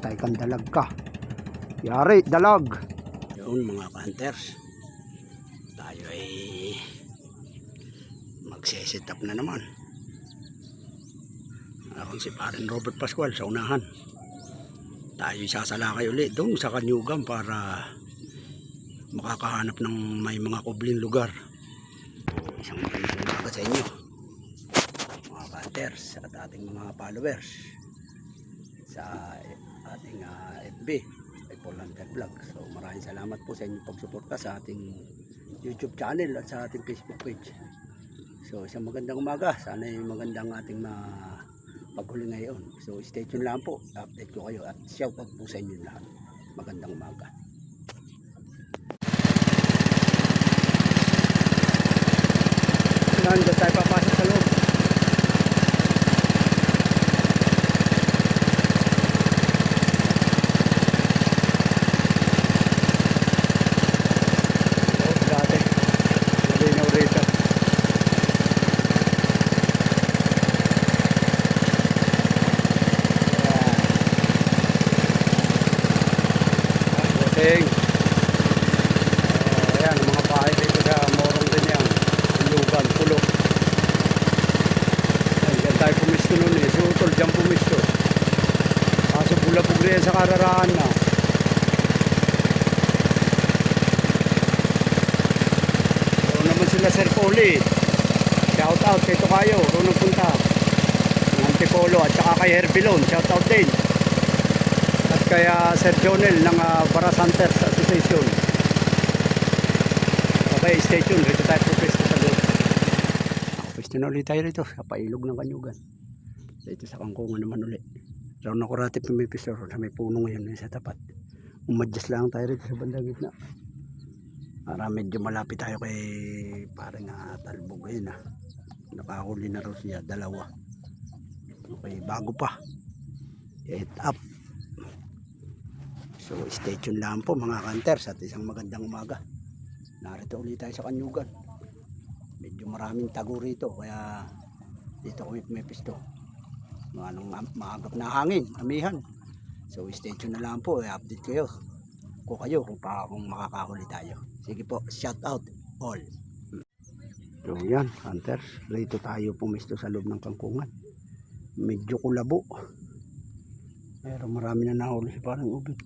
Patay kang dalag ka. Yari, dalag. Yun mga hunters. Tayo ay magse-set up na naman. Ako si Parin Robert Pascual sa unahan. Tayo sasalakay ulit doon sa Kanyugan para makakahanap ng may mga kubling lugar. Isang magandang umaga sa inyo mga hunters at ating mga followers sa ating FB ay Paul Hunter Vlog. So maraming salamat po sa inyong pagsuporta sa ating YouTube channel at sa ating Facebook page. So isang magandang umaga, sana ay magandang ating paghuli ngayon. So stay tuned lang po, update ko kayo at shout out po sa inyo lahat. Magandang umaga. Nandiyan tayo papasok sa loob. Ayan, ang mga bahay dito sa Morong din yan. Lugan, Pulo. Ayan, dyan tayo pumisto nun eh. Sutol, dyan pumisto. Kaso bulabog rin sa kararaan na. Doon naman sila Sir Poli. Shout out kay Tokayo. Doon ang punta. Ng Antipolo at saka kay Herbilon. Shout out din. At kaya Sir Jonel ng Baras Hunters Association. Okay, stay tuned. Rito tayo po pwesto sa loob. Pwesto na ulit tayo rito sa pailog ng Kanyugan. Dito sa Kangkungan naman ulit. Raw na kurati pa may pisto sa may puno ngayon sa tapat. Umadjust lang tayo rito sa bandang gitna. Para medyo malapit tayo kay parang talbog ngayon . Nakahuli na raw siya, dalawa. Okay, bago pa. Head up. So stay tuned lang po mga hunters at isang magandang umaga. Narito ulit tayo sa Kanyugan. Medyo maraming tago rito kaya dito kami pumipisto. Maagap na hangin, amihan. So stay tuned na lang po, i-update kayo kung makakahuli tayo. Sige po, shout out all. So yan hunters, rito tayo pumisto sa loob ng Kangkungan. Medyo kulabo. Pero marami na nahuli parang ubit.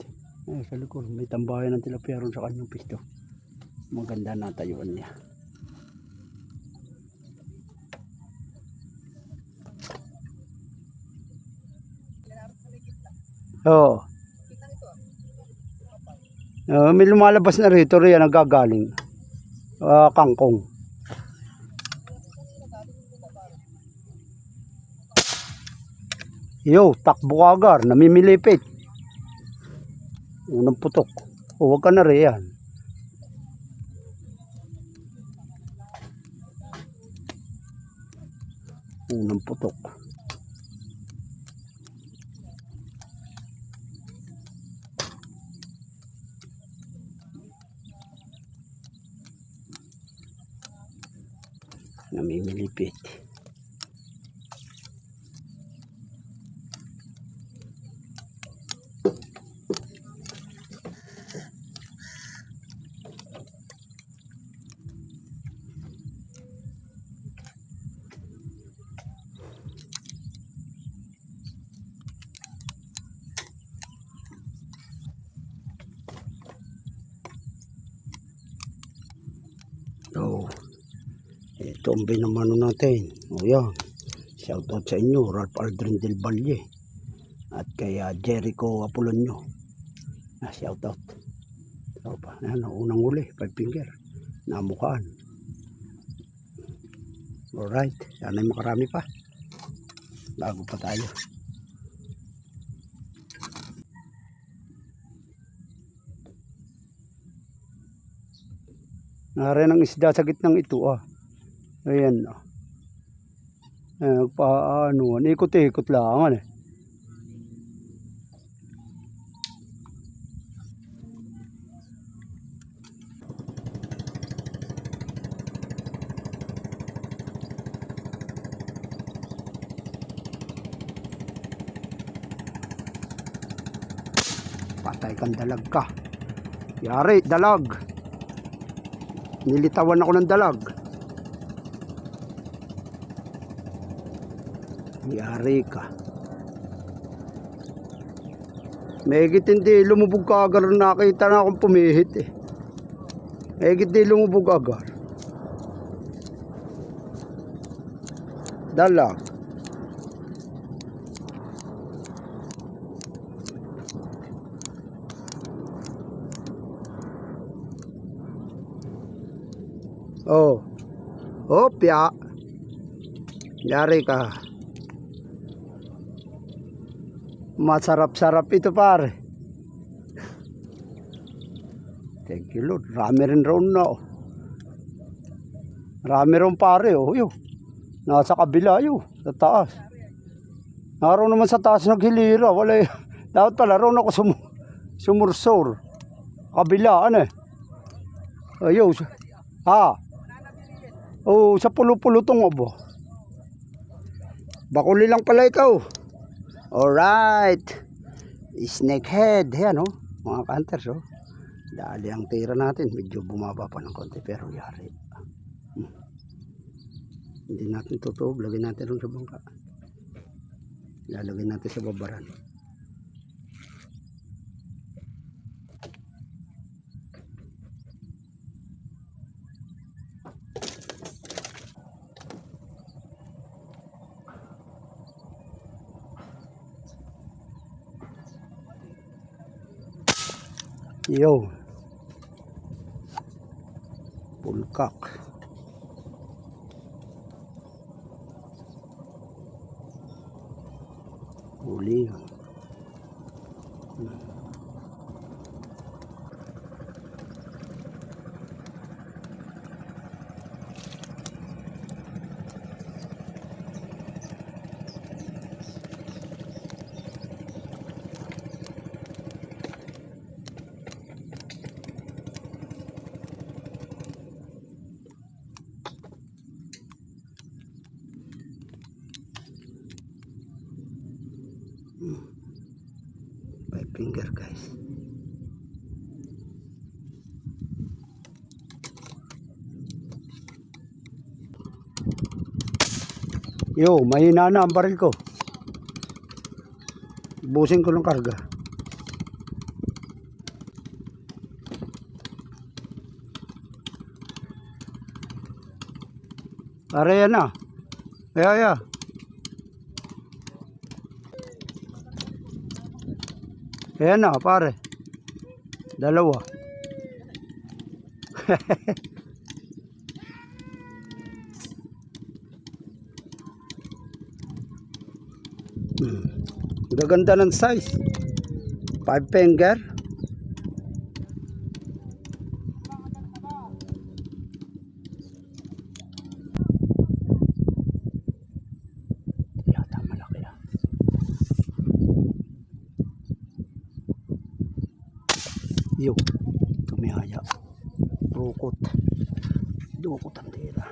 Sa likod, may tambayan ng tilapia ron sa kanyang pisto. Maganda na tayuan niya. Oo. May lumalabas na rito riyan ang gagaling. Kangkong. Yo, takbo agar, namimilipit. Unang putok. Huwag ka na riyan. Unang putok. Namimilipit. So, ito ang binamano natin. O yan. Shout out sa inyo, Ralph Aldrin Del Valle. At kaya Jericho Apolonio. Shout out. So, yan, unang uli, 5 finger. Namukaan. Alright, sana ay makarami pa. Bago pa tayo. Narin ang isda sa gitnang ito Ayan ikot-ikot lang patay kang dalag ka. Yari, dalag. Nilitawan ako ng dalag. Yari ka. Mahigit hindi lumubog ka agar, nakita na akong pumihit eh. Mahigit hindi lumubog agar. Dalag. Oh. Opya. Yari ka. Masarap-sarap ito pare. Thank you Lord. Rami rin roon na oh. Rami roon pare oh. Yo. Nasa kabila yo. Sa taas. Naroon naman sa taas naghilira. Wala eh. Dapat pala roon ako sumursor. Kabila ano eh. Ayaw. Ha. Oh, sa pulo-pulo tong obo. Bakuli lang pala ikaw. Alright. Snakehead. Yan oh. Mga hunters oh. Dali ang tira natin. Medyo bumaba pa ng konti pero yari. Hindi natin tutuog. Lagyan natin rin sa bangka. Lalagyan natin sa babaran. Yo. Pulkak. Huli. Five finger guys. Yo, mahina na ang baril ko. Busin ko ng karga. Pare yan na. Kaya. Ayan na pare. Dalawa. Gaganda ng size. 5 finger. Yata malaki yan. Yo, tumihaya. Dukot. Dukot ang tira.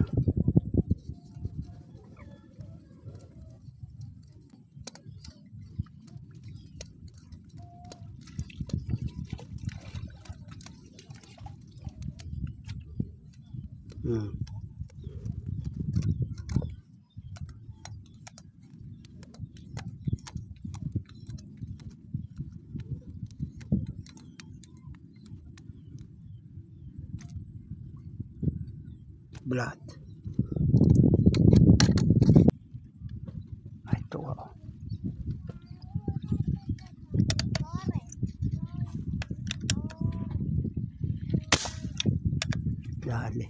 Blood. Ay, ito ako. Dali.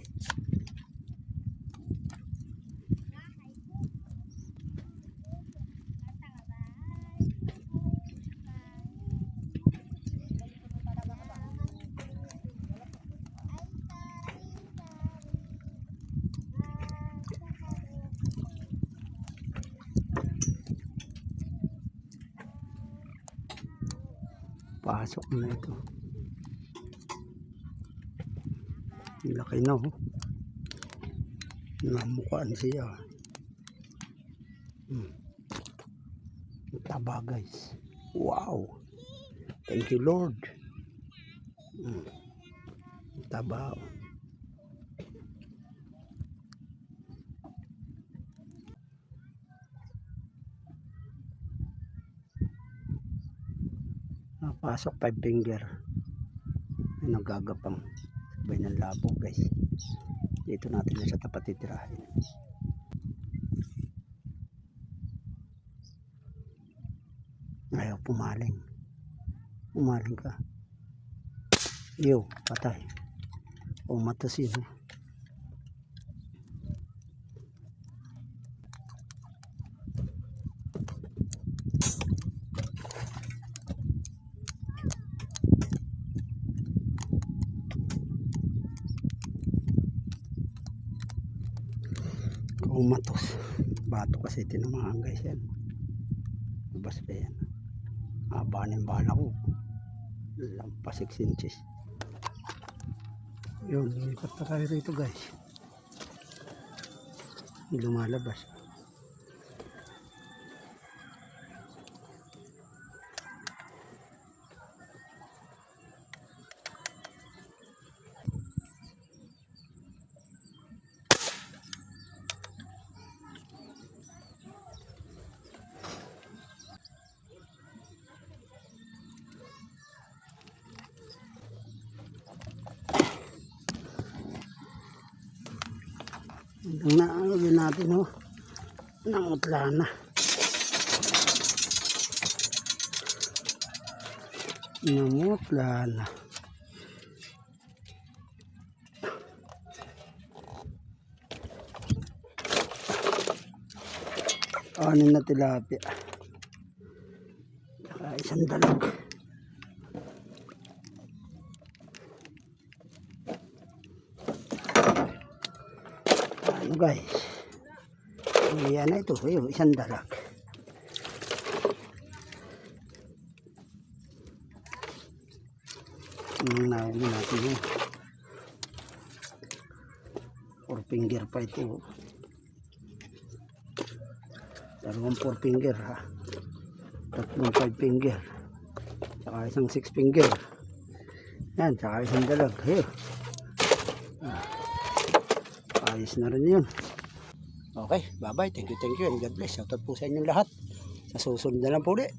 Pasok na ito. Laki na oh. Namukaan siya. Taba guys. Wow. Thank you Lord. Taba. Napasok 5 finger. Ay, nagagapang sabay ng labo guys. Dito natin na sa tapat titirahin. Ayaw pumaling. Pumaling ka. Yo, patay. O matasin. Umatos. Bato kasi tinamaan guys yan. Lubas pa yan. Haba ng bala ko. Lampas 6 inches. Yun, lipat pa tayo rito guys. Lumalabas. Hanggang naawin natin ho. Nangutla na. Nangutla na. Anin na tilapia. Saka isang dalag. Ano guys, yan na ito, ayun, isang dalag. Namin natin yun. 4 finger pa ito. Dalawang 4 finger ha. Tatlong 5 finger. Saka isang 6 finger. Yan, saka isang dalag. Ayun. Ayos na rin yun. Okay, bye bye. Thank you and God bless. Shoutout po sa inyong lahat. Sa susunod na lang po ulit.